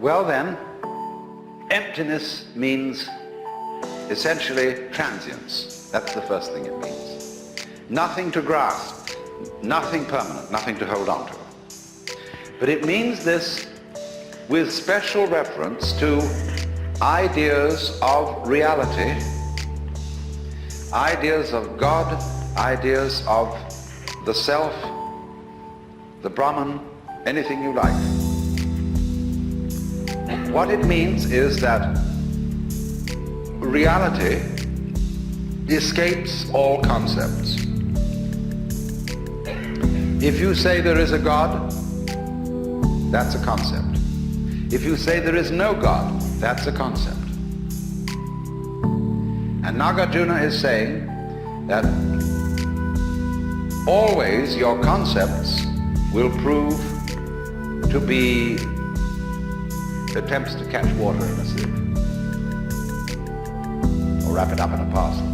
Well then, emptiness means essentially transience. That's the first thing it means. Nothing to grasp, nothing permanent, nothing to hold on to. But it means this with special reference to ideas of reality, ideas of God, ideas of the self, the Brahman, anything you like. What it means is that reality escapes all concepts. If you say there is a God, that's a concept. If you say there is no God, that's a concept. And Nagarjuna is saying that always your concepts will prove to be attempts to catch water in a sieve, or wrap it up in a parcel.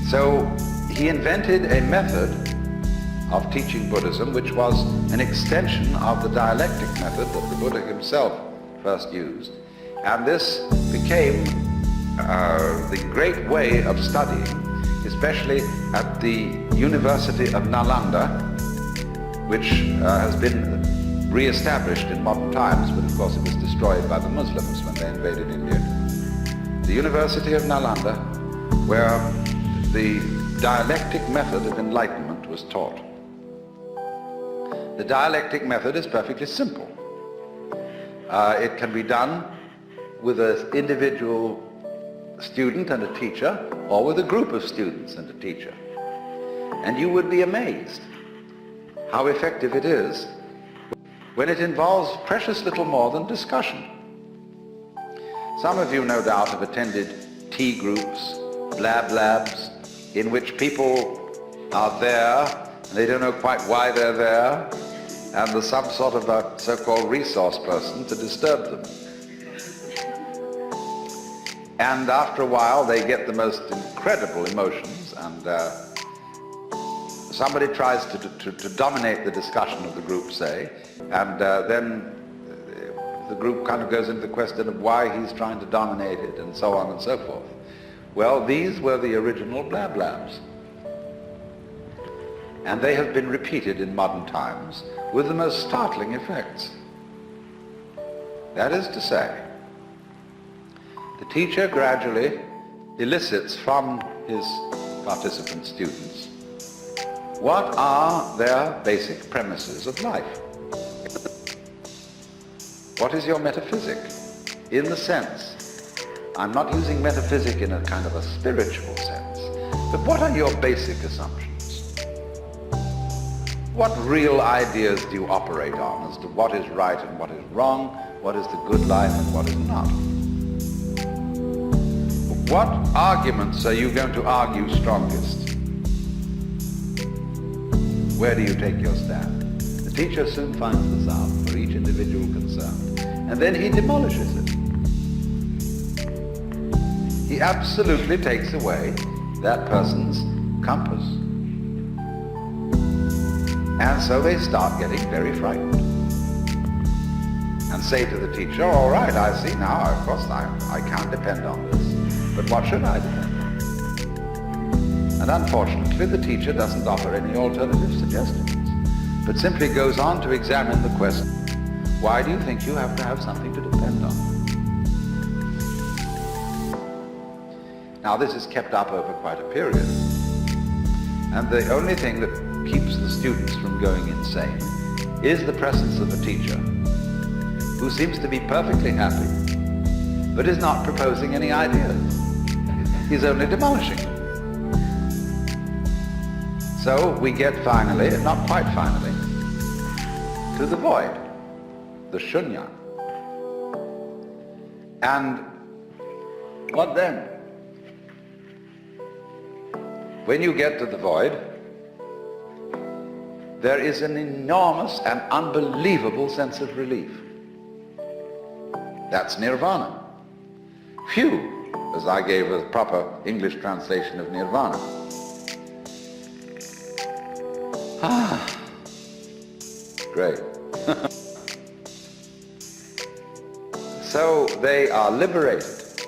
So he invented a method of teaching Buddhism which was an extension of the dialectic method that the Buddha himself first used. And this became the great way of studying, especially at the University of Nalanda, which has been re-established in modern times, but of course it was destroyed by the Muslims when they invaded India. The University of Nalanda, where the dialectic method of enlightenment was taught. The dialectic method is perfectly simple. It can be done with an individual student and a teacher, or with a group of students and a teacher. And you would be amazed how effective it is when it involves precious little more than discussion. Some of you, no doubt, have attended tea groups, blab labs, in which people are there, and they don't know quite why they're there, and there's some sort of a so-called resource person to disturb them. And after a while, they get the most incredible emotions, and somebody tries to dominate the discussion of the group, say, and then the group kind of goes into the question of why he's trying to dominate it, and so on and so forth. Well, these were the original blab labs. And they have been repeated in modern times with the most startling effects. That is to say, the teacher gradually elicits from his participant students what are their basic premises of life. What is your metaphysic? In the sense, I'm not using metaphysic in a kind of a spiritual sense, but what are your basic assumptions? What real ideas do you operate on as to what is right and what is wrong, what is the good life and what is not? What arguments are you going to argue strongest? Where do you take your stand? The teacher soon finds this out for each individual concerned, and then he demolishes it. He absolutely takes away that person's compass. And so they start getting very frightened and say to the teacher, all right, I see now, of course I can't depend on this, but what should I depend on? And unfortunately, the teacher doesn't offer any alternative suggestions, but simply goes on to examine the question, why do you think you have to have something to depend on? Now, this is kept up over quite a period, and the only thing that keeps the students from going insane is the presence of a teacher who seems to be perfectly happy, but is not proposing any ideas. He's only demolishing them. So we get finally, not quite finally, to the void, the shunya. And what then? When you get to the void, there is an enormous and unbelievable sense of relief. That's nirvana. Phew, as I gave a proper English translation of nirvana. Great. so they are liberated,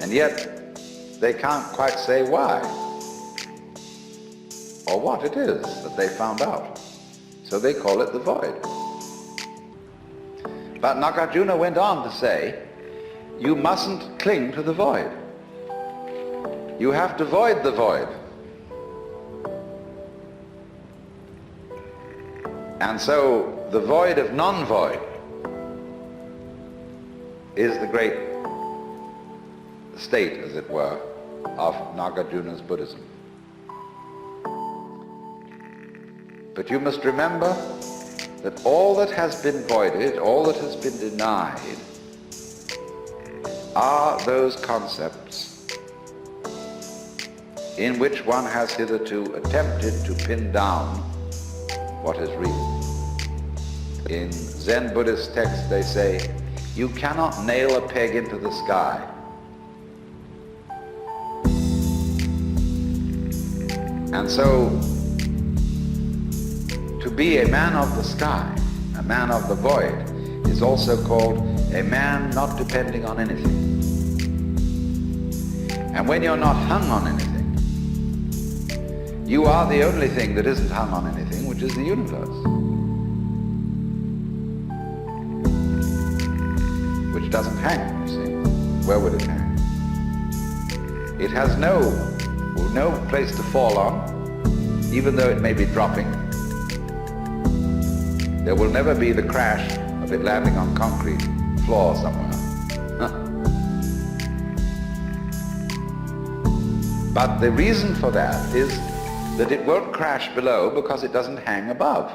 and yet they can't quite say why or what it is that they found out. So they call it the void. But Nagarjuna went on to say, you mustn't cling to the void. You have to void the void. And so the void of non-void is the great state, as it were, of Nagarjuna's Buddhism. But you must remember that all that has been voided, all that has been denied, are those concepts in which one has hitherto attempted to pin down what is real. In Zen Buddhist texts they say, you cannot nail a peg into the sky. And so, to be a man of the sky, a man of the void, is also called a man not depending on anything. And when you're not hung on anything, you are the only thing that isn't hung on anything, which is the universe, which doesn't hang, you see. Where would it hang? It has no place to fall on, even though it may be dropping. There will never be the crash of it landing on concrete floor somewhere. But the reason for that is that it won't crash below because it doesn't hang above.